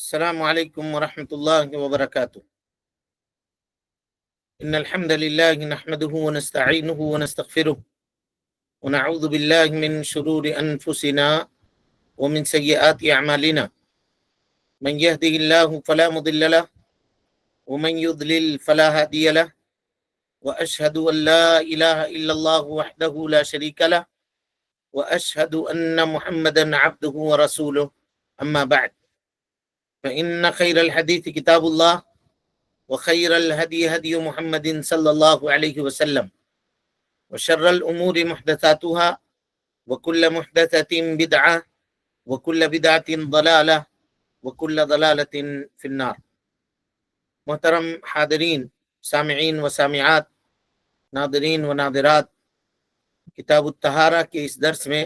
السلام عليكم ورحمة الله وبركاته. إن الحمد لله نحمده ونستعينه ونستغفره ونعوذ بالله من شرور أنفسنا ومن سيئات أعمالنا. من يهده الله فلا مضل له ومن يضلل فلا هادي له وأشهد أن لا إله إلا الله وحده لا شريك له وأشهد أن محمدا عبده ورسوله. أما بعد فإن خير الحديث كتاب الله وخير الهدي هدي محمد صلى الله عليه وسلم وشر الأمور محدثاتها وكل محدثة بدعة وكل بدعة ضلالة وكل ضلالة في النار. محترم حاضرین، سامعین و سامعات، ناظرین و ناظرات، کتاب الطہارہ کے اس درس میں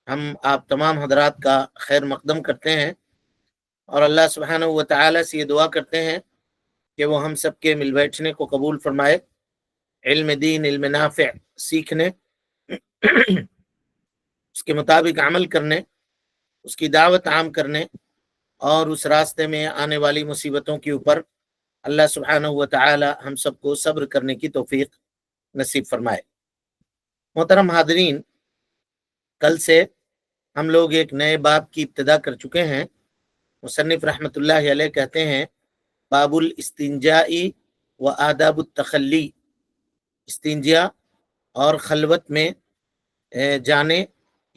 ہم آپ تمام حضرات کا خیر مقدم کرتے ہیں اور اللہ سبحانہ و تعالی سے یہ دعا کرتے ہیں کہ وہ ہم سب کے مل بیٹھنے کو قبول فرمائے، علم دین، علم نافع سیکھنے، اس کے مطابق عمل کرنے، اس کی دعوت عام کرنے اور اس راستے میں آنے والی مصیبتوں کے اوپر اللہ سبحانہ و تعالی ہم سب کو صبر کرنے کی توفیق نصیب فرمائے۔ محترم حاضرین، کل سے ہم لوگ ایک نئے باب کی ابتدا کر چکے ہیں۔ مصنف رحمۃ اللہ علیہ کہتے ہیں باب الاستنجاء و آداب التخلی، استنجا اور خلوت میں جانے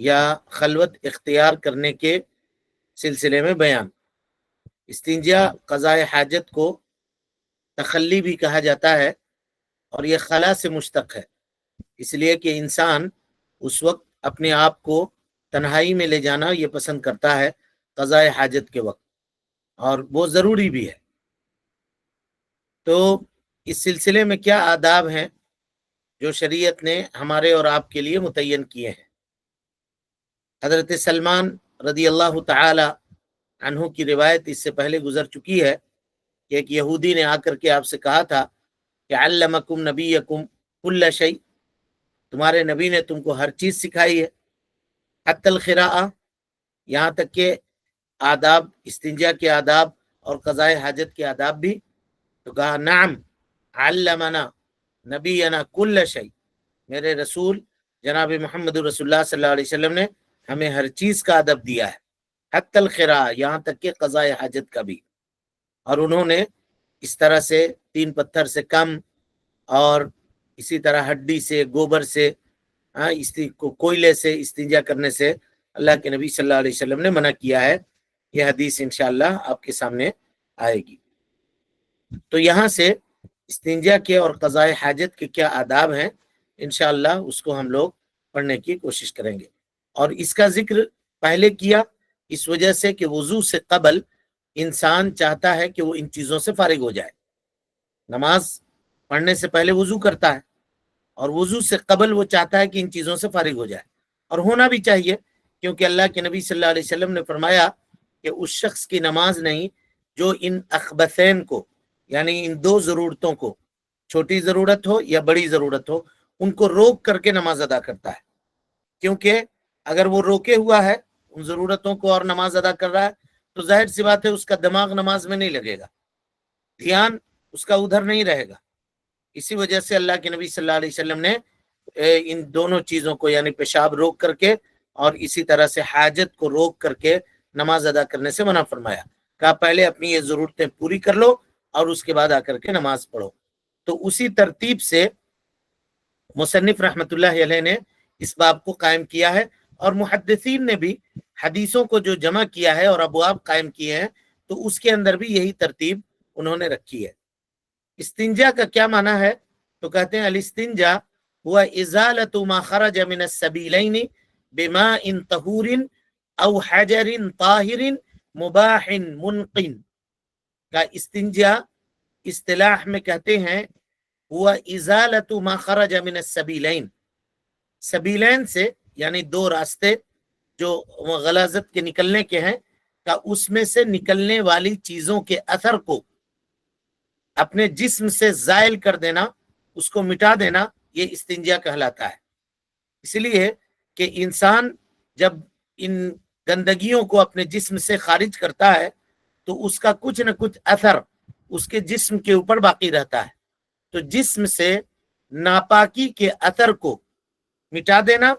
یا خلوت اختیار کرنے کے سلسلے میں بیان۔ استنجا قضاء حاجت کو تخلی بھی کہا جاتا ہے اور یہ خلا سے مشتق ہے، اس لیے کہ انسان اس وقت اپنے آپ کو تنہائی میں لے جانا یہ پسند کرتا ہے قضاء حاجت کے وقت، اور وہ ضروری بھی ہے۔ تو اس سلسلے میں کیا آداب ہیں جو شریعت نے ہمارے اور آپ کے لیے متعین کیے ہیں؟ حضرت سلمان رضی اللہ تعالی عنہ کی روایت اس سے پہلے گزر چکی ہے کہ ایک یہودی نے آ کر کے آپ سے کہا تھا کہ علمکم نبیکم کل شیء، تمہارے نبی نے تم کو ہر چیز سکھائی ہے، حتی القراءہ، یہاں تک کہ آداب، استنجا کے آداب اور قضاء حاجت کے آداب بھی؟ تو کہا نعم علمنا نبینا کل شیء، میرے رسول جناب محمد رسول اللہ صلی اللہ علیہ وسلم نے ہمیں ہر چیز کا ادب دیا ہے، حتی القراءہ، یہاں تک کہ قضاء حاجت کا بھی۔ اور انہوں نے اس طرح سے 3 پتھر سے کم اور اسی طرح ہڈی سے، گوبر سے، کوئلے سے استنجا کرنے سے اللہ کے نبی صلی اللہ علیہ وسلم نے منع کیا ہے۔ یہ حدیث انشاءاللہ آپ کے سامنے آئے گی۔ تو یہاں سے استنجا کے اور قضاء حاجت کے کیا آداب ہیں، انشاءاللہ اس کو ہم لوگ پڑھنے کی کوشش کریں گے۔ اور اس کا ذکر پہلے کیا اس وجہ سے کہ وضو سے قبل انسان چاہتا ہے کہ وہ ان چیزوں سے فارغ ہو جائے۔ نماز پڑھنے سے پہلے وضو کرتا ہے اور وضو سے قبل وہ چاہتا ہے کہ ان چیزوں سے فارغ ہو جائے، اور ہونا بھی چاہیے، کیونکہ اللہ کے نبی صلی اللہ علیہ وسلم نے فرمایا کہ اس شخص کی نماز نہیں جو ان اخبثین کو، یعنی ان 2 ضرورتوں کو، چھوٹی ضرورت ہو یا بڑی ضرورت ہو، ان کو روک کر کے نماز ادا کرتا ہے۔ کیونکہ اگر وہ روکے ہوا ہے ان ضرورتوں کو اور نماز ادا کر رہا ہے تو ظاہر سی بات ہے اس کا دماغ نماز میں نہیں لگے گا، دھیان اس کا ادھر نہیں رہے گا۔ اسی وجہ سے اللہ کے نبی صلی اللہ علیہ وسلم نے ان دونوں چیزوں کو، یعنی پیشاب روک کر کے اور اسی طرح سے حاجت کو روک کر کے نماز ادا کرنے سے منع فرمایا۔ کہا پہلے اپنی یہ ضرورتیں پوری کر لو اور اس کے بعد آ کر کے نماز پڑھو۔ تو اسی ترتیب سے مصنف رحمۃ اللہ علیہ نے اس باب کو قائم کیا ہے، اور محدثین نے بھی حدیثوں کو جو جمع کیا ہے اور ابواب قائم کیے ہیں تو اس کے اندر بھی یہی ترتیب انہوں نے رکھی ہے۔ استنجا کا کیا معنی ہے؟ تو کہتے ہیں الاستنجا ہوا ازالۃ ما خرج من السبیلین بماء طہور او حجر طاہر مباح منقن کا استنجا اصطلاح میں کہتے ہیں ہوا ازالۃ ما خرج من السبیلین، سبیلین سے یعنی 2 راستے جو غلاظت کے نکلنے کے ہیں، کا اس میں سے نکلنے والی چیزوں کے اثر کو اپنے جسم سے زائل کر دینا، اس کو مٹا دینا، یہ استنجا کہلاتا ہے۔ اس لیے کہ انسان جب ان گندگیوں کو اپنے جسم سے خارج کرتا ہے تو اس کا کچھ نہ کچھ اثر اس کے جسم کے اوپر باقی رہتا ہے. تو جسم سے ناپاکی کے اثر کو مٹا دینا،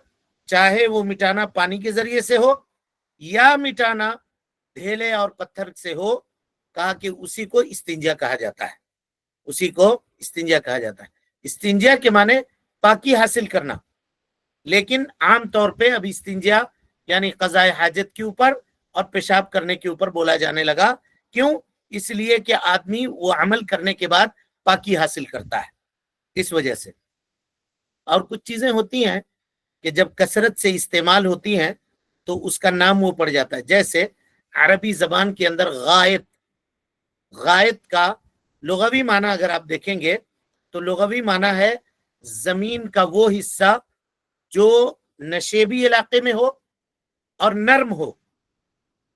چاہے وہ مٹانا پانی کے ذریعے سے ہو یا مٹانا ڈھیلے اور پتھر سے ہو، کہا کہ اسی کو استنجا کہا جاتا ہے. اسی کو استنجا کہا جاتا ہے. استنجا کے معنی پاکی حاصل کرنا، لیکن عام طور پہ اب استنجا یعنی قضاء حاجت کے اوپر اور پیشاب کرنے کے اوپر بولا جانے لگا. کیوں؟ اس لیے کہ آدمی وہ عمل کرنے کے بعد پاکی حاصل کرتا ہے، اس وجہ سے. اور کچھ چیزیں ہوتی ہیں کہ جب کثرت سے استعمال ہوتی ہیں تو اس کا نام وہ پڑ جاتا ہے. جیسے عربی زبان کے اندر غائط، غائط کا لغوی معنی اگر آپ دیکھیں گے تو لغوی معنی ہے زمین کا وہ حصہ جو نشیبی علاقے میں ہو اور نرم ہو.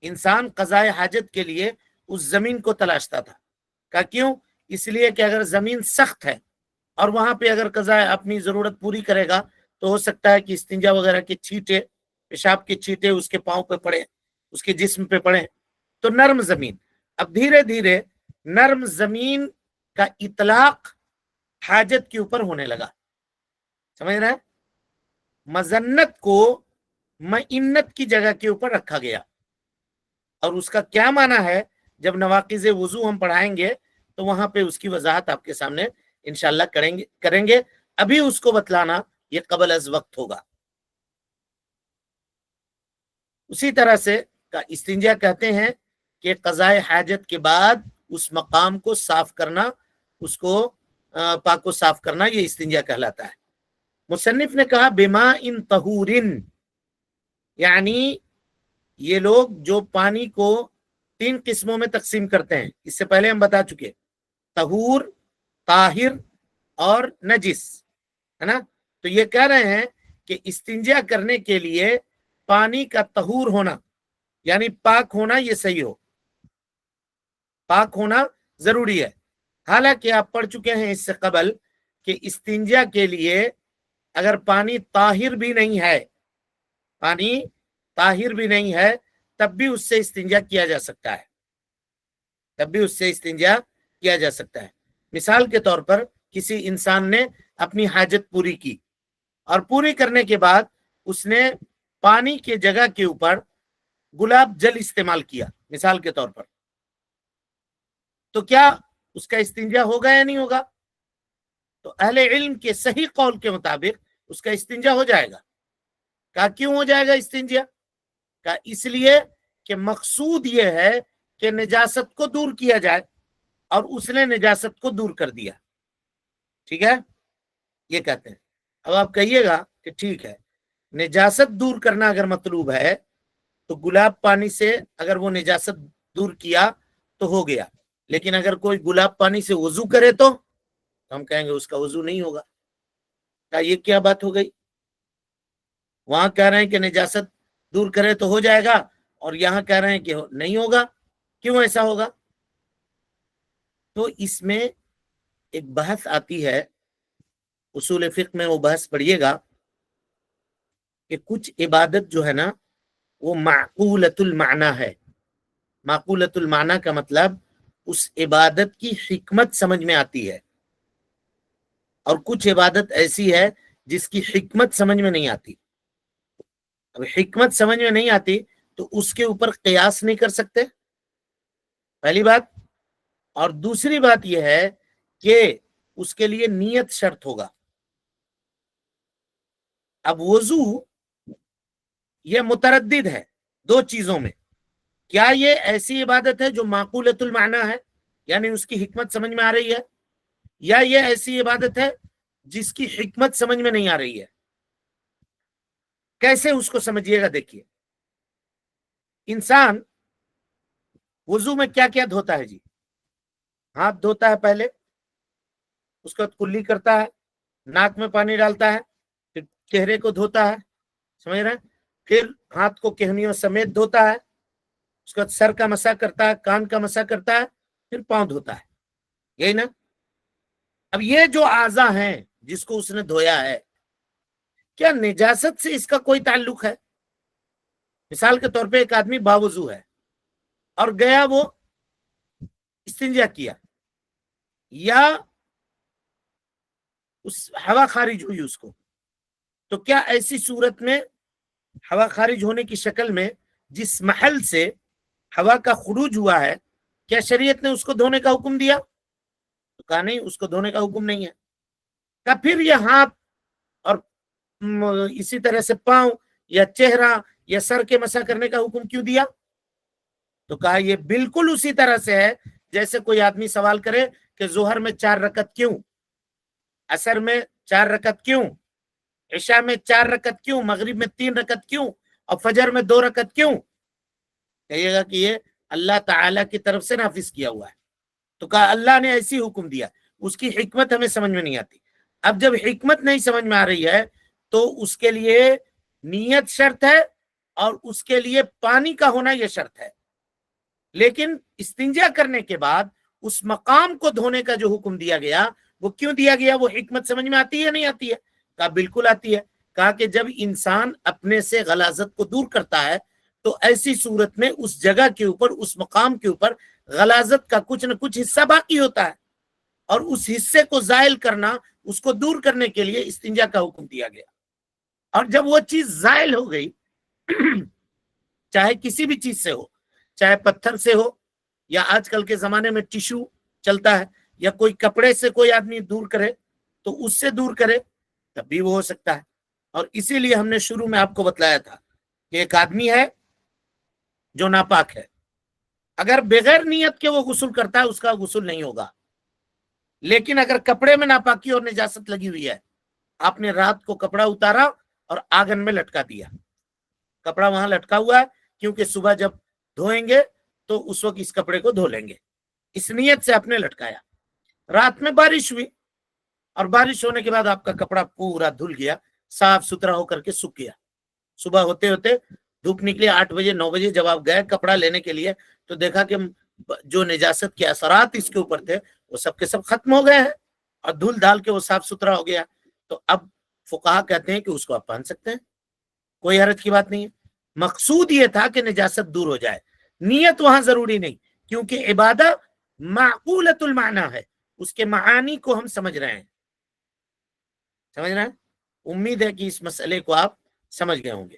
انسان قضاء حاجت کے لیے اس زمین کو تلاشتا تھا. کہ کیوں؟ اس لیے کہ اگر زمین سخت ہے اور وہاں پہ اگر قضاء اپنی ضرورت پوری کرے گا تو ہو سکتا ہے کہ استنجا وغیرہ کے چھینٹے، پیشاب کے چھینٹے اس کے پاؤں پہ پڑے، اس کے جسم پہ پڑے. تو نرم زمین. اب دھیرے دھیرے نرم زمین کا اطلاق حاجت کے اوپر ہونے لگا. سمجھ رہے ہیں؟ مذنت کو مئنت کی جگہ کے اوپر رکھا گیا. اور اس کا کیا معنی ہے جب نواقض وضو ہم پڑھائیں گے تو وہاں پہ اس کی وضاحت آپ کے سامنے انشاءاللہ کریں گے. ابھی اس کو بتلانا یہ قبل از وقت ہوگا. اسی طرح سے استنجا کہتے ہیں کہ قضاء حاجت کے بعد اس مقام کو صاف کرنا، اس کو پاک و صاف کرنا، یہ استنجا کہلاتا ہے. مصنف نے کہا بماء طہور، یعنی یہ لوگ جو پانی کو 3 قسموں میں تقسیم کرتے ہیں، اس سے پہلے ہم بتا چکے، طہور، طاہر اور نجس، ہے نا. تو یہ کہہ رہے ہیں کہ استنجا کرنے کے لیے پانی کا طہور ہونا یعنی پاک ہونا یہ صحیح ہو، پاک ہونا ضروری ہے. حالانکہ آپ پڑھ چکے ہیں اس سے قبل کہ استنجا کے لیے اگر پانی طاہر بھی نہیں ہے، پانی طاہر بھی نہیں ہے، تب بھی اس سے استنجا کیا جا سکتا ہے، تب بھی اس سے استنجا کیا جا سکتا ہے. مثال کے طور پر کسی انسان نے اپنی حاجت پوری کی اور پوری کرنے کے بعد اس نے پانی کے جگہ کے اوپر گلاب جل استعمال کیا مثال کے طور پر، تو کیا اس کا استنجا ہوگا یا نہیں ہوگا؟ تو اہل علم کے صحیح قول کے مطابق اس کا استنجا ہو جائے گا. کہا کیوں ہو جائے گا استنجا؟ کہا اس لیے کہ مقصود یہ ہے کہ نجاست کو دور کیا جائے اور اس نے نجاست کو دور کر دیا. ٹھیک ہے، یہ کہتے ہیں. اب آپ کہیے گا کہ ٹھیک ہے، نجاست دور کرنا اگر مطلوب ہے تو گلاب پانی سے اگر وہ نجاست دور کیا تو ہو گیا، لیکن اگر کوئی گلاب پانی سے وضو کرے تو ہم کہیں گے اس کا وضو نہیں ہوگا. یہ کیا بات ہو گئی؟ وہاں کہہ رہے ہیں کہ نجاست دور کرے تو ہو جائے گا اور یہاں کہہ رہے ہیں کہ نہیں ہوگا. کیوں ایسا ہوگا؟ تو اس میں ایک بحث آتی ہے، اصول فقہ میں وہ بحث پڑھیے گا کہ کچھ عبادت جو ہے نا وہ معقولۃ المعنی ہے. معقولۃ المعنی کا مطلب اس عبادت کی حکمت سمجھ میں آتی ہے، اور کچھ عبادت ایسی ہے جس کی حکمت سمجھ میں نہیں آتی. اب حکمت سمجھ میں نہیں آتی تو اس کے اوپر قیاس نہیں کر سکتے، پہلی بات. اور دوسری بات یہ ہے کہ اس کے لیے نیت شرط ہوگا. اب وضو یہ متردد ہے 2 چیزوں میں. کیا یہ ایسی عبادت ہے جو معقولۃ المعنی ہے یعنی اس کی حکمت سمجھ میں آ رہی ہے، یا یہ ایسی عبادت ہے جس کی حکمت سمجھ میں نہیں آ رہی ہے؟ کیسے اس کو سمجھیے گا؟ دیکھیے، انسان وضو میں کیا کیا دھوتا ہے جی؟ ہاتھ دھوتا ہے پہلے، اس کے بعد کلی کرتا ہے، ناک میں پانی ڈالتا ہے، پھر چہرے کو دھوتا ہے، سمجھ رہے ہیں؟ پھر ہاتھ کو کہنیوں سمیت دھوتا ہے، اس کے بعد سر کا مسح کرتا ہے، کان کا مسح کرتا ہے، پھر پاؤں دھوتا ہے. یہی نا؟ اب یہ جو اعضاء ہیں جس کو اس نے دھویا ہے، کیا نجاست سے اس کا کوئی تعلق ہے؟ مثال کے طور پہ ایک آدمی باوضو ہے اور گیا وہ استنجا کیا یا اس ہوا خارج ہوئی اس کو، تو کیا ایسی صورت میں ہوا خارج ہونے کی شکل میں جس محل سے ہوا کا خروج ہوا ہے، کیا شریعت نے اس کو دھونے کا حکم دیا؟ تو کہا نہیں، اس کو دھونے کا حکم نہیں ہے۔ کہا پھر یہ ہاتھ اور اسی طرح سے پاؤں یا چہرہ یا سر کے مسح کرنے کا حکم کیوں دیا؟ تو کہا یہ بالکل اسی طرح سے ہے جیسے کوئی آدمی سوال کرے کہ ظہر میں 4 رکعت کیوں، عصر میں 4 رکعت کیوں، عشاء میں 4 رکعت کیوں، مغرب میں 3 رکعت کیوں، اور فجر میں 2 رکعت کیوں؟ کہیے گا کہ یہ اللہ تعالی کی طرف سے نافذ کیا ہوا ہے۔ تو کہا اللہ نے ایسی حکم دیا، اس کی حکمت ہمیں سمجھ میں نہیں آتی۔ اب جب حکمت نہیں سمجھ میں آ رہی ہے تو اس کے لیے نیت شرط ہے اور اس کے لیے پانی کا ہونا یہ شرط ہے، لیکن استنجا کرنے کے بعد اس مقام کو دھونے کا جو حکم دیا گیا وہ کیوں دیا گیا؟ وہ حکمت سمجھ میں آتی ہے نہیں آتی ہے؟ کہا بالکل آتی ہے۔ کہا کہ جب انسان اپنے سے غلاظت کو دور کرتا ہے تو ایسی صورت میں اس جگہ کے اوپر، اس مقام کے اوپر غلاظت کا کچھ نہ کچھ حصہ باقی ہوتا ہے، اور اس حصے کو زائل کرنا، اس کو دور کرنے کے لیے استنجا کا حکم دیا گیا۔ اور جب وہ چیز زائل ہو گئی، چاہے کسی بھی چیز سے ہو، چاہے پتھر سے ہو یا آج کل کے زمانے میں ٹیشو چلتا ہے، یا کوئی کپڑے سے کوئی آدمی دور کرے تو اس سے دور کرے تب بھی وہ ہو سکتا ہے۔ اور اسی لیے ہم نے شروع میں آپ کو بتلایا تھا کہ ایک آدمی ہے جو ناپاک ہے، اگر بغیر نیت کے وہ غسل کرتا ہے اس کا غسل نہیں ہوگا، لیکن اگر کپڑے میں ناپاکی اور نجاست لگی ہوئی ہے، آپ نے رات کو کپڑا اتارا اور آنگن میں لٹکا دیا، کپڑا وہاں لٹکا ہوا ہے کیونکہ صبح جب دھوئیں گے تو اس وقت اس کپڑے کو دھو لیں گے، اس نیت سے آپ نے لٹکایا۔ رات میں بارش ہوئی اور بارش ہونے کے بعد آپ کا کپڑا پورا دھل گیا، صاف ستھرا ہو کر کے سوکھ گیا۔ صبح ہوتے ہوتے دھوپ نکلی 8 بجے 9 بجے، جب آپ گئے کپڑا لینے کے لیے تو دیکھا کہ جو نجاست کے اثرات اس کے اوپر تھے وہ سب کے سب ختم ہو گئے ہیں اور دھل دھال کے وہ صاف ستھرا ہو گیا۔ تو اب فقہا کہتے ہیں کہ اس کو آپ پہن سکتے ہیں، کوئی حرج کی بات نہیں ہے۔ مقصود یہ تھا کہ نجاست دور ہو جائے، نیت وہاں ضروری نہیں، کیونکہ عبادت معقولۃ المعنی ہے، اس کے معانی کو ہم سمجھ رہے ہیں، سمجھ رہے ہیں؟ امید ہے کہ اس مسئلے کو آپ سمجھ گئے ہوں گے۔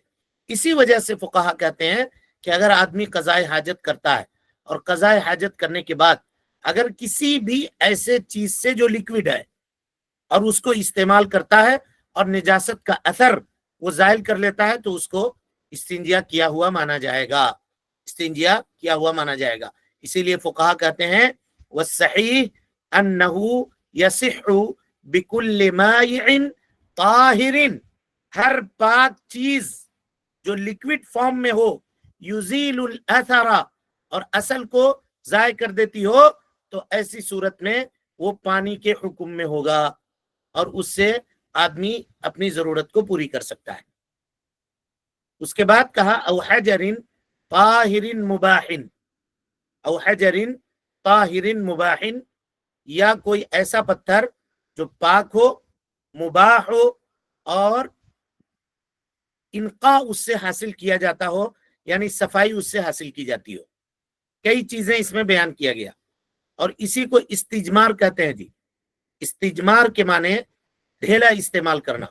اسی وجہ سے فقہا کہتے ہیں کہ اگر آدمی قضاء حاجت کرتا ہے اور قضاء حاجت کرنے کے بعد اگر کسی بھی ایسے چیز سے جو لیکوڈ ہے اور اس کو استعمال کرتا ہے اور نجاست کا اثر وہ زائل کر لیتا ہے تو اس کو استنجا کیا ہوا مانا جائے گا، استنجا کیا ہوا مانا جائے گا۔ اسی لیے فقہا کہتے ہیں والصحیح انہ یصح بکل مائع طاہر، ہر پاک چیز جو لیکوڈ فارم میں ہو، یزیل الاثر، اور اصل کو ضائع کر دیتی ہو، تو ایسی صورت میں وہ پانی کے حکم میں ہوگا اور اس سے آدمی اپنی ضرورت کو پوری کر سکتا ہے۔ اس کے بعد کہا او حجر طاہر مباح، او حجر طاہر مباح، یا کوئی ایسا پتھر جو پاک ہو، مباح ہو، اور انقاء اس سے حاصل کیا جاتا ہو، یعنی صفائی اس سے حاصل کی جاتی ہو۔ کئی چیزیں اس میں بیان کیا گیا، اور اسی کو استجمار کہتے ہیں جی۔ استجمار کے معنی ڈھیلا استعمال کرنا،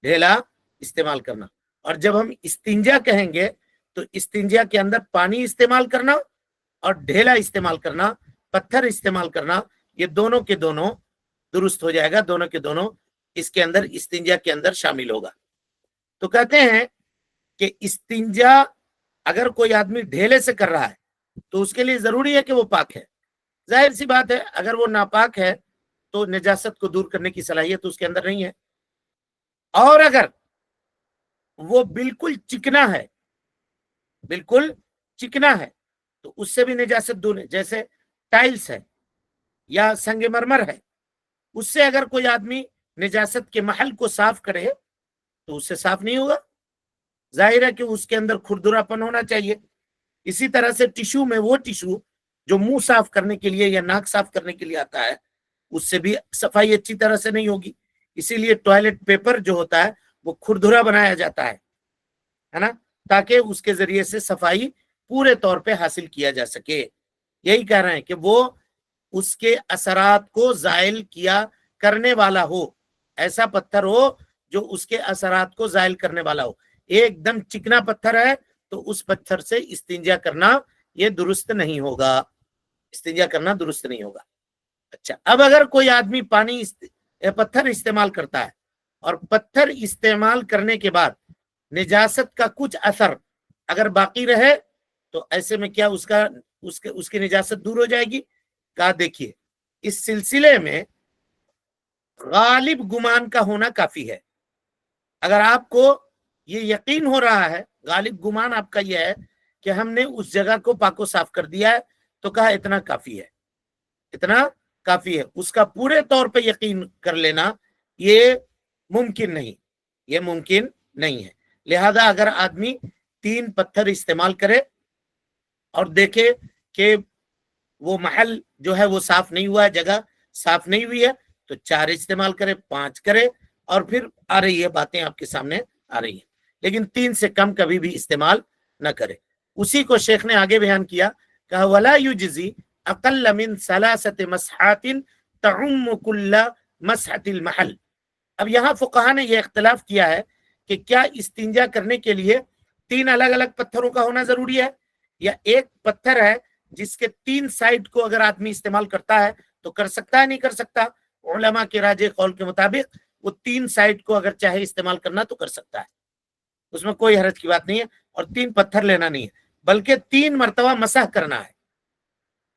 ڈھیلا استعمال کرنا۔ اور جب ہم استنجا کہیں گے تو استنجا کے اندر پانی استعمال کرنا اور ڈھیلا استعمال کرنا، پتھر استعمال کرنا، یہ دونوں کے دونوں درست ہو جائے گا، دونوں کے دونوں اس کے اندر استنجا کے اندر شامل ہوگا۔ تو کہتے ہیں کہ استنجا اگر کوئی آدمی ڈھیلے سے کر رہا ہے تو اس کے لیے ضروری ہے کہ وہ پاک ہے۔ ظاہر سی بات ہے اگر وہ ناپاک ہے تو نجاست کو دور کرنے کی صلاحیت اس کے اندر نہیں ہے، اور اگر وہ بالکل چکنا ہے، بالکل چکنا ہے تو اس سے بھی نجاست دور ہے، جیسے ٹائلز ہے یا سنگ مرمر ہے، اس سے اگر کوئی آدمی نجاست کے محل کو صاف کرے تو اس سے صاف نہیں ہوگا، ظاہر ہے کہ اس کے اندر کھردرا پن ہونا چاہیے۔ اسی طرح سے ٹیشو میں وہ ٹیشو جو منہ صاف کرنے کے لیے یا ناک صاف کرنے کے لیے آتا ہے اس سے بھی صفائی اچھی طرح سے نہیں ہوگی، اسی لیے ٹوائلٹ پیپر جو ہوتا ہے وہ کھردرا بنایا جاتا ہے نا، تاکہ اس کے ذریعے سے صفائی پورے طور پہ حاصل کیا جا سکے۔ یہی کہہ رہے ہیں کہ وہ اس کے اثرات کو زائل کیا کرنے والا ہو، ایسا پتھر ہو جو اس کے اثرات کو زائل کرنے والا ہو۔ ایک دم چکنا پتھر ہے تو اس پتھر سے استنجا کرنا یہ درست نہیں ہوگا، استنجا کرنا درست نہیں ہوگا۔ اچھا، اب اگر کوئی آدمی پتھر استعمال کرتا ہے اور پتھر استعمال کرنے کے بعد نجاست کا کچھ اثر اگر باقی رہے تو ایسے میں کیا اس کی نجاست دور ہو جائے گی؟ کہا دیکھیے، اس سلسلے میں غالب گمان کا ہونا کافی ہے۔ اگر آپ کو یہ یقین ہو رہا ہے، غالب گمان آپ کا یہ ہے کہ ہم نے اس جگہ کو پاک و صاف کر دیا ہے، تو کہا اتنا کافی ہے، اتنا کافی ہے۔ اس کا پورے طور پہ یقین کر لینا یہ ممکن نہیں، یہ ممکن نہیں ہے۔ لہذا اگر آدمی 3 پتھر استعمال کرے اور دیکھے کہ وہ محل جو ہے وہ صاف نہیں ہوا ہے، جگہ صاف نہیں ہوئی ہے، تو 4 استعمال کرے، 5 کرے، اور پھر آ رہی ہے باتیں آپ کے سامنے آ رہی ہیں، لیکن 3 سے کم کبھی بھی استعمال نہ کرے۔ اسی کو شیخ نے آگے بیان کیا، کہا وَلَا يُجْزِي أَقَلَّ مِنْ 3 مَسْحَاتٍ تَعُمُّ كُلَّ مَسْحَةِ الْمَحَلِ۔ اب یہاں فقہا نے یہ اختلاف کیا ہے کہ کیا استنجا کرنے کے لیے 3 الگ الگ پتھروں کا ہونا ضروری ہے، یا ایک پتھر ہے جس کے 3 سائڈ کو اگر آدمی استعمال کرتا ہے تو کر سکتا ہے، نہیں کر سکتا؟ علماء کے راجح قول کے مطابق وہ 3 سائڈ کو اگر چاہے استعمال کرنا تو کر سکتا ہے، اس میں کوئی حرج کی بات نہیں ہے، اور 3 پتھر لینا نہیں ہے، بلکہ 3 مرتبہ مسح کرنا ہے،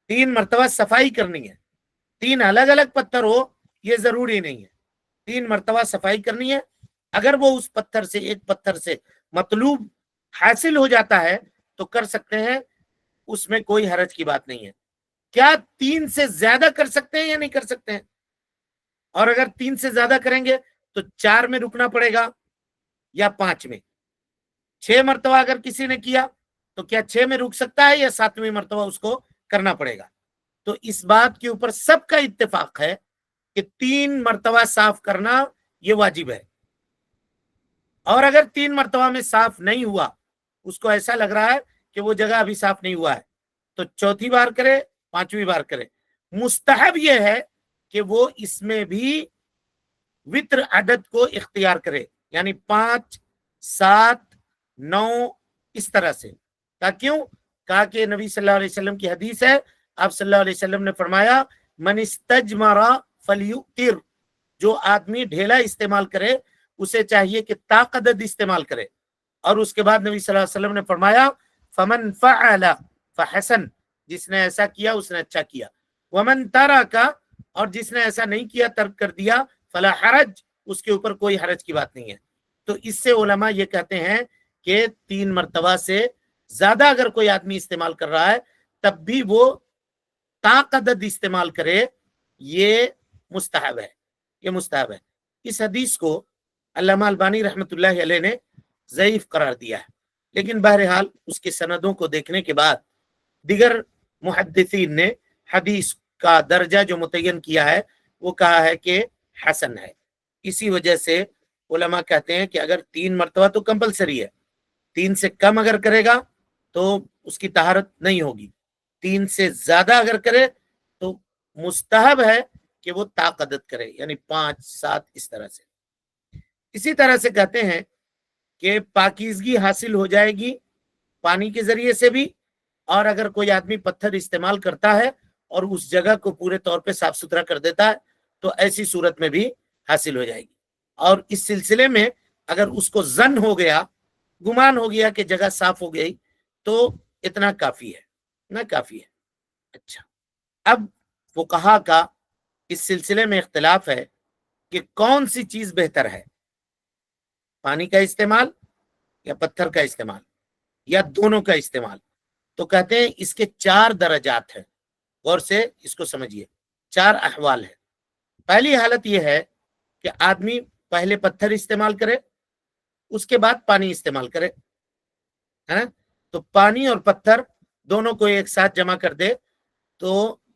3 مرتبہ صفائی کرنی ہے۔ 3 الگ الگ پتھر ہو یہ ضروری نہیں ہے، 3 مرتبہ صفائی کرنی ہے۔ اگر وہ اس پتھر سے، ایک پتھر سے مطلوب حاصل ہو جاتا ہے تو کر سکتے ہیں، اس میں کوئی حرج کی بات نہیں ہے۔ کیا 3 سے زیادہ کر سکتے ہیں یا نہیں کر سکتے ہیں؟ اور اگر 3 سے زیادہ کریں گے تو 4 میں رکنا پڑے گا یا 5 میں؟ 6 مرتبہ اگر کسی نے کیا تو کیا 6 میں رک سکتا ہے یا 7ویں مرتبہ اس کو کرنا پڑے گا؟ تو اس بات کے اوپر سب کا اتفاق ہے کہ 3 مرتبہ صاف کرنا یہ واجب ہے، اور اگر 3 مرتبہ میں صاف نہیں ہوا، اس کو ایسا لگ رہا ہے کہ وہ جگہ ابھی صاف نہیں ہوا ہے، تو 4تھی بار کرے، 5ویں بار کرے۔ مستحب یہ ہے کہ وہ اس میں بھی وطر عدد کو اختیار کرے، یعنی 5، 7، 9 اس طرح سے۔ کیوں؟ کہا کہ نبی صلی اللہ علیہ وسلم کی حدیث ہے، آپ صلی اللہ علیہ وسلم نے فرمایا من استجمر فلیؤتر، جو آدمی ڈھیلا استعمال کرے اسے چاہیے کہ تاقدد استعمال کرے۔ اور اس کے بعد نبی صلی اللہ علیہ وسلم نے فرمایا فمن فعل فحسن، جس نے ایسا کیا اس نے اچھا کیا، ومن ترک، اور جس نے ایسا نہیں کیا، ترک کر دیا، فلا حرج، اس کے اوپر کوئی حرج کی بات نہیں ہے۔ تو اس سے علماء یہ کہتے ہیں کہ 3 مرتبہ سے زیادہ اگر کوئی آدمی استعمال کر رہا ہے تب بھی وہ تاقدد استعمال کرے، یہ مستحب ہے، یہ مستحب ہے۔ اس حدیث کو علامہ البانی رحمۃ اللہ علیہ نے ضعیف قرار دیا ہے، لیکن بہرحال اس کے سندوں کو دیکھنے کے بعد دیگر محدثین نے حدیث کا درجہ جو متعین کیا ہے وہ کہا ہے کہ حسن ہے۔ اسی وجہ سے علماء کہتے ہیں کہ اگر 3 مرتبہ تو کمپلسری ہے، 3 سے کم اگر کرے گا تو اس کی طہارت نہیں ہوگی، 3 سے زیادہ اگر کرے تو مستحب ہے کہ وہ تاقدد کرے، یعنی 5، 7 اس طرح سے۔ اسی طرح سے کہتے ہیں کہ پاکیزگی حاصل ہو جائے گی پانی کے ذریعے سے بھی، اور اگر کوئی آدمی پتھر استعمال کرتا ہے اور اس جگہ کو پورے طور پہ صاف ستھرا کر دیتا ہے تو ایسی صورت میں بھی حاصل ہو جائے گی۔ اور اس سلسلے میں اگر اس کو ظن ہو گیا، گمان ہو گیا کہ جگہ صاف ہو گئی، تو اتنا کافی ہے، اتنا کافی ہے۔ اچھا، اب فقہا کا اس سلسلے میں اختلاف ہے کہ کون سی چیز بہتر ہے، پانی کا استعمال یا پتھر کا استعمال یا دونوں کا استعمال؟ تو کہتے ہیں اس کے 4 درجات ہیں، غور سے اس کو سمجھیے، 4 احوال ہیں۔ پہلی حالت یہ ہے کہ آدمی پہلے پتھر استعمال کرے، اس کے بعد پانی استعمال کرے، ہے نا؟ تو پانی اور پتھر دونوں کو ایک ساتھ جمع کر دے تو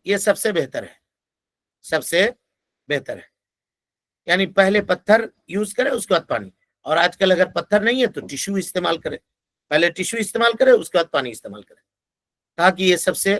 یہ سب سے بہتر ہے، سب سے بہتر ہے۔ یعنی پہلے پتھر یوز کرے اس کے بعد پانی، اور آج کل اگر پتھر نہیں ہے تو ٹیشو استعمال کرے، پہلے ٹیشو استعمال کرے اس کے بعد پانی استعمال کرے، تاکہ یہ سب سے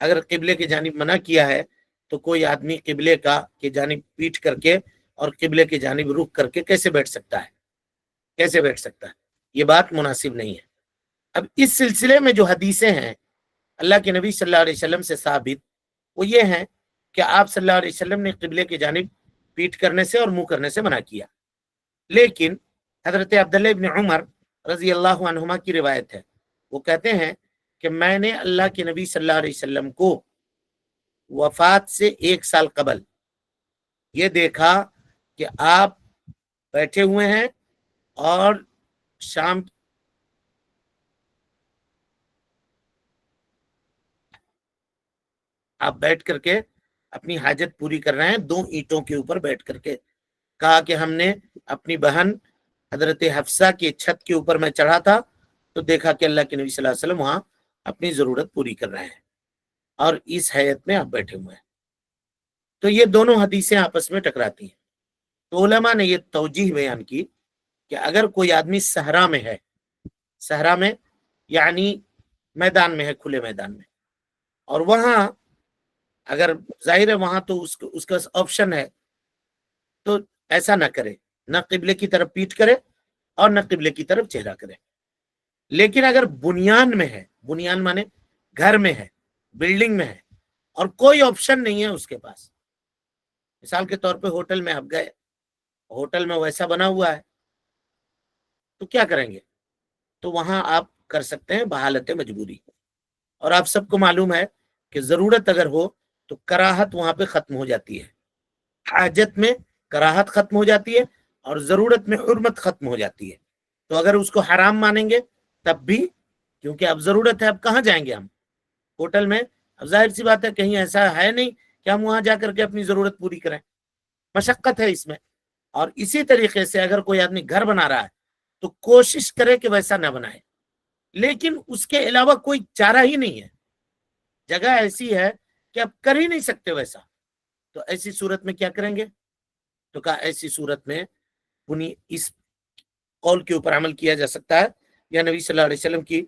اگر قبلے کی جانب منع کیا ہے تو کوئی آدمی قبلے کی جانب پیٹ کر کے اور قبلے کی جانب رخ کر کے کیسے بیٹھ سکتا ہے؟ کیسے بیٹھ سکتا ہے؟ یہ بات مناسب نہیں ہے۔ اب اس سلسلے میں جو حدیثیں ہیں اللہ کے نبی صلی اللہ علیہ وسلم سے ثابت، وہ یہ ہیں کہ آپ صلی اللہ علیہ وسلم نے قبلے کی جانب پیٹ کرنے سے اور منہ کرنے سے منع کیا۔ لیکن حضرت عبداللہ ابن عمر رضی اللہ عنہما کی روایت ہے، وہ کہتے ہیں کہ میں نے اللہ کے نبی صلی اللہ علیہ وسلم کو وفات سے 1 سال قبل یہ دیکھا کہ آپ بیٹھے ہوئے ہیں اور شام آپ بیٹھ کر کے اپنی حاجت پوری کر رہے ہیں 2 اینٹوں کے اوپر بیٹھ کر کے۔ کہا کہ ہم نے اپنی بہن حضرت حفصہ کی چھت کے اوپر میں چڑھا تھا تو دیکھا کہ اللہ کے نبی صلی اللہ علیہ وسلم وہاں اپنی ضرورت پوری کر رہے ہیں اور اس حیت میں آپ بیٹھے ہوئے ہیں۔ تو یہ دونوں حدیثیں آپس میں ٹکراتی ہیں۔ تو علماء نے یہ توجیہ بیان کی کہ اگر کوئی آدمی صحرا میں ہے، صحرا میں یعنی میدان میں ہے، کھلے میدان میں، اور وہاں اگر ظاہر ہے وہاں تو اس کا آپشن ہے تو ایسا نہ کرے، نہ قبلے کی طرف پیٹ کرے اور نہ قبلے کی طرف چہرہ کرے۔ لیکن اگر بنیان میں ہے، بنیان مانے گھر میں ہے، بلڈنگ میں ہے، اور کوئی آپشن نہیں ہے اس کے پاس، مثال کے طور پہ ہوٹل میں آپ گئے، ہوٹل میں ویسا بنا ہوا ہے تو کیا کریں گے؟ تو وہاں آپ کر سکتے ہیں بحالت مجبوری۔ اور آپ سب کو معلوم ہے کہ ضرورت اگر ہو تو کراہت وہاں پہ ختم ہو جاتی ہے، حاجت میں کراہت ختم ہو جاتی ہے اور ضرورت میں حرمت ختم ہو جاتی ہے۔ تو اگر اس کو حرام مانیں گے تب بھی، کیونکہ اب ضرورت ہے، اب کہاں جائیں گے ہم ہوٹل میں؟ اب ظاہر سی بات ہے کہیں ایسا ہے نہیں کہ ہم وہاں جا کر کے اپنی ضرورت پوری کریں، مشقت ہے اس میں۔ اور اسی طریقے سے اگر کوئی آدمی گھر بنا رہا ہے تو کوشش کرے کہ ویسا نہ بنائے، لیکن اس کے علاوہ کوئی چارہ ہی نہیں ہے، جگہ ایسی ہے کہ آپ کر ہی نہیں سکتے ویسا، تو ایسی صورت میں کیا کریں گے؟ تو کہا ایسی صورت میں اس قول کے اوپر عمل کیا جا سکتا ہے یا نبی صلی اللہ علیہ وسلم کی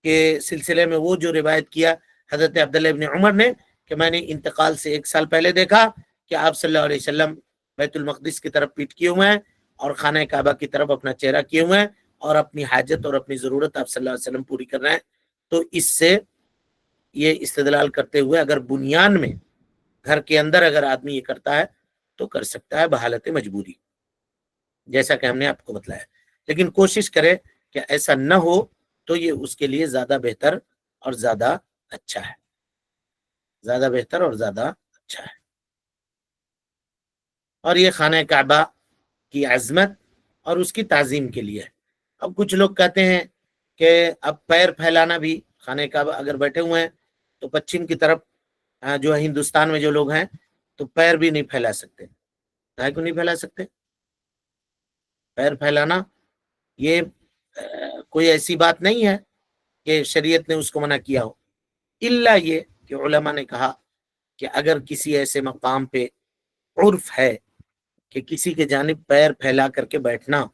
کے سلسلے میں وہ جو روایت کیا حضرت عبداللہ ابن عمر نے کہ میں نے انتقال سے 1 سال پہلے دیکھا کہ آپ صلی اللہ علیہ وسلم بیت المقدس کی طرف پیٹ کیے ہوئے ہیں اور خانہ کعبہ کی طرف اپنا چہرہ کیے ہوئے ہیں اور اپنی حاجت اور اپنی ضرورت آپ صلی اللہ علیہ وسلم پوری کر رہے ہیں۔ تو اس سے یہ استدلال کرتے ہوئے اگر بنیان میں گھر کے اندر اگر آدمی یہ کرتا ہے تو کر سکتا ہے بحالت مجبوری، جیسا کہ ہم نے آپ کو بتلایا، لیکن کوشش کرے کہ ایسا نہ ہو تو یہ اس کے لیے زیادہ بہتر اور زیادہ اچھا ہے، زیادہ بہتر اور زیادہ اچھا ہے۔ اور یہ خانہ کعبہ کی عظمت اور اس کی تعظیم کے لیے ہے۔ اب کچھ لوگ کہتے ہیں کہ اب پیر پھیلانا بھی، خانہ کعبہ اگر بیٹھے ہوئے ہیں تو پچھم کی طرف جو ہندوستان میں جو لوگ ہیں تو پیر بھی نہیں پھیلا سکتے۔ کائے کو نہیں پھیلا سکتے؟ پیر پھیلانا یہ کوئی ایسی بات نہیں ہے کہ شریعت نے اس کو منع کیا ہو، الا یہ کہ علماء نے کہا کہ اگر کسی ایسے مقام پہ عرف ہے کہ کسی کے جانب پیر پھیلا کر کے بیٹھنا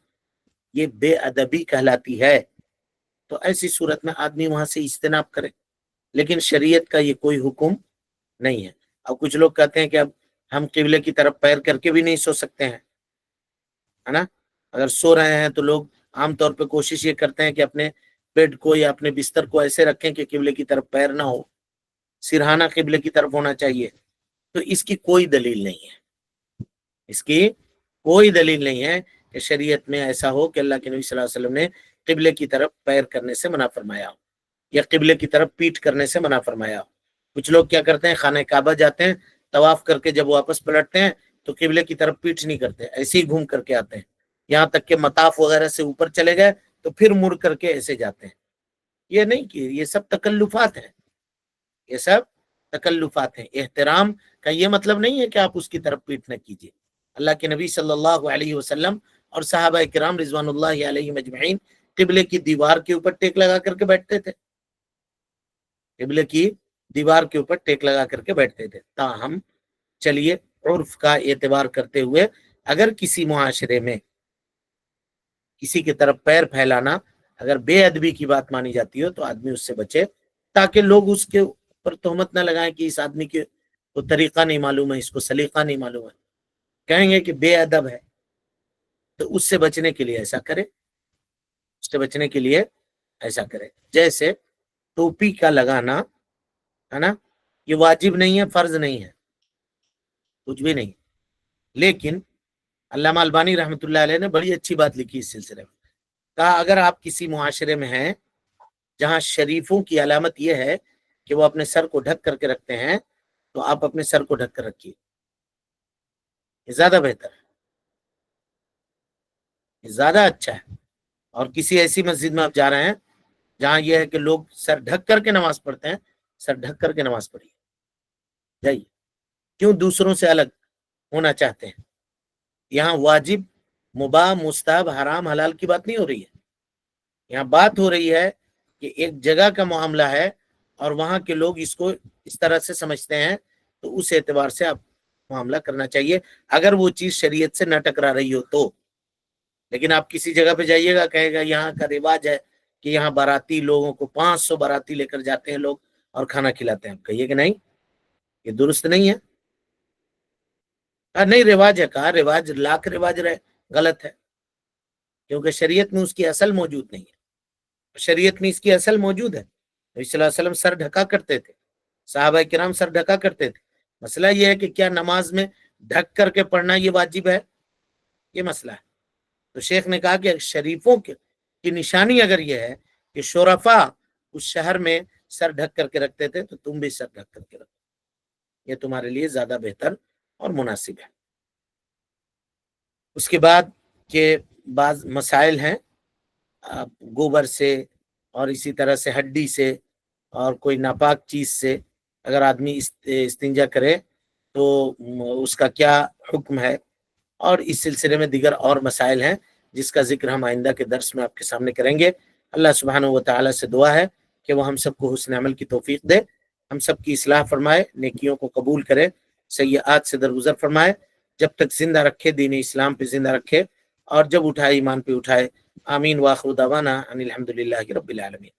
یہ بے ادبی کہلاتی ہے تو ایسی صورت میں آدمی وہاں سے اجتناب کرے، لیکن شریعت کا یہ کوئی حکم نہیں ہے۔ اب کچھ لوگ کہتے ہیں کہ اب ہم قبلے کی طرف پیر کر کے بھی نہیں سو سکتے ہیں، ہے نا؟ اگر سو رہے ہیں تو لوگ عام طور پہ کوشش یہ کرتے ہیں کہ اپنے بیڈ کو یا اپنے بستر کو ایسے رکھیں کہ قبلے کی طرف پیر نہ ہو، سرہانہ قبلے کی طرف ہونا چاہیے۔ تو اس کی کوئی دلیل نہیں ہے، اس کی کوئی دلیل نہیں ہے کہ شریعت میں ایسا ہو کہ اللہ کے نبی صلی اللہ علیہ وسلم نے قبلے کی طرف پیر کرنے سے منع فرمایا ہو یا قبلے کی طرف پیٹ کرنے سے منع فرمایا ہو۔ کچھ لوگ کیا کرتے ہیں، خانہ کعبہ جاتے ہیں، طواف کر کے جب واپس پلٹتے ہیں تو قبلے کی طرف پیٹ نہیں کرتے، ایسے ہی گھوم کر کے آتے ہیں، یہاں تک کہ مطاف وغیرہ سے اوپر چلے گئے تو پھر مڑ کر کے ایسے جاتے ہیں۔ یہ نہیں کہ یہ سب تکلفات ہیں، یہ سب تکلفات ہیں۔ احترام کا یہ مطلب نہیں ہے کہ آپ اس کی طرف پیٹ نہ کیجیے۔ اللہ کے نبی صلی اللہ علیہ وسلم اور صحابہ کرام رضوان اللہ علیہ مجمعین قبلے کی دیوار کے اوپر ٹیک لگا کر کے بیٹھتے تھے، قبلے کی دیوار کے اوپر ٹیک لگا کر کے بیٹھتے تھے۔ تاہم چلیے عرف کا اعتبار کرتے ہوئے اگر کسی معاشرے میں کسی کی طرف پیر پھیلانا اگر بے ادبی کی بات مانی جاتی ہو تو آدمی اس سے بچے، تاکہ لوگ اس کے پر تہمت نہ لگائیں کہ اس آدمی کو طریقہ نہیں معلوم ہے، اس کو سلیقہ نہیں معلوم ہے، کہیں گے کہ بے ادب ہے، تو اس سے بچنے کے لیے ایسا کرے، اس سے بچنے کے لیے ایسا کرے۔ جیسے ٹوپی کا لگانا ہے نا، یہ واجب نہیں ہے، فرض نہیں ہے، کچھ بھی نہیں، لیکن علامہ البانی رحمۃ اللہ علیہ نے بڑی اچھی بات لکھی اس سلسلے میں، کہا اگر آپ کسی معاشرے میں ہیں جہاں شریفوں کی علامت یہ ہے کہ وہ اپنے سر کو ڈھک کر کے رکھتے ہیں، تو آپ اپنے سر کو ڈھک کر رکھیے، یہ زیادہ بہتر ہے، یہ زیادہ اچھا ہے۔ اور کسی ایسی مسجد میں آپ جا رہے ہیں جہاں یہ ہے کہ لوگ سر ڈھک کر کے نماز پڑھتے ہیں، سر ڈھک کر کے نماز پڑھیے، جائیے، کیوں دوسروں سے الگ ہونا چاہتے ہیں؟ یہاں واجب، مباح، مستحب، حرام، حلال کی بات نہیں ہو رہی ہے، یہاں بات ہو رہی ہے کہ ایک جگہ کا معاملہ ہے اور وہاں کے لوگ اس کو اس طرح سے سمجھتے ہیں، تو اس اعتبار سے آپ معاملہ کرنا چاہیے اگر وہ چیز شریعت سے نہ ٹکرا رہی ہو تو۔ لیکن آپ کسی جگہ پہ جائیے گا، کہے گا یہاں کا رواج ہے کہ یہاں باراتی لوگوں کو 500 باراتی لے کر جاتے ہیں لوگ اور کھانا کھلاتے ہیں، آپ کہیے کہ نہیں، یہ درست نہیں ہے، نہیں رواج ہے، کہا رواج لاکھ رواج رہے، غلط ہے، کیونکہ شریعت میں اس کی اصل موجود نہیں ہے، شریعت میں اس کی اصل موجود ہے۔ نبی صلی اللہ علیہ وسلم سر ڈھکا کرتے تھے، صحابہ کرام سر ڈھکا کرتے تھے، مسئلہ یہ ہے کہ کیا نماز میں ڈھک کر کے پڑھنا یہ واجب ہے، یہ مسئلہ ہے۔ تو شیخ نے کہا کہ شریفوں کی نشانی اگر یہ ہے کہ شرفا اس شہر میں سر ڈھک کر کے رکھتے تھے، تو تم بھی سر ڈھک کر کے رکھو، یہ تمہارے لیے زیادہ بہتر اور مناسب ہے۔ اس کے بعد کے بعض مسائل ہیں، گوبر سے اور اسی طرح سے ہڈی سے اور کوئی ناپاک چیز سے اگر آدمی استنجا کرے تو اس کا کیا حکم ہے، اور اس سلسلے میں دیگر اور مسائل ہیں جس کا ذکر ہم آئندہ کے درس میں آپ کے سامنے کریں گے۔ اللہ سبحانہ و تعالی سے دعا ہے کہ وہ ہم سب کو حسن عمل کی توفیق دے، ہم سب کی اصلاح فرمائے، نیکیوں کو قبول کرے، سیئات سے درگزر فرمائے، جب تک زندہ رکھے دین اسلام پہ زندہ رکھے، اور جب اٹھائے ایمان پہ اٹھائے۔ آمین، واخر دعوانا ان الحمدللہ رب العالمین۔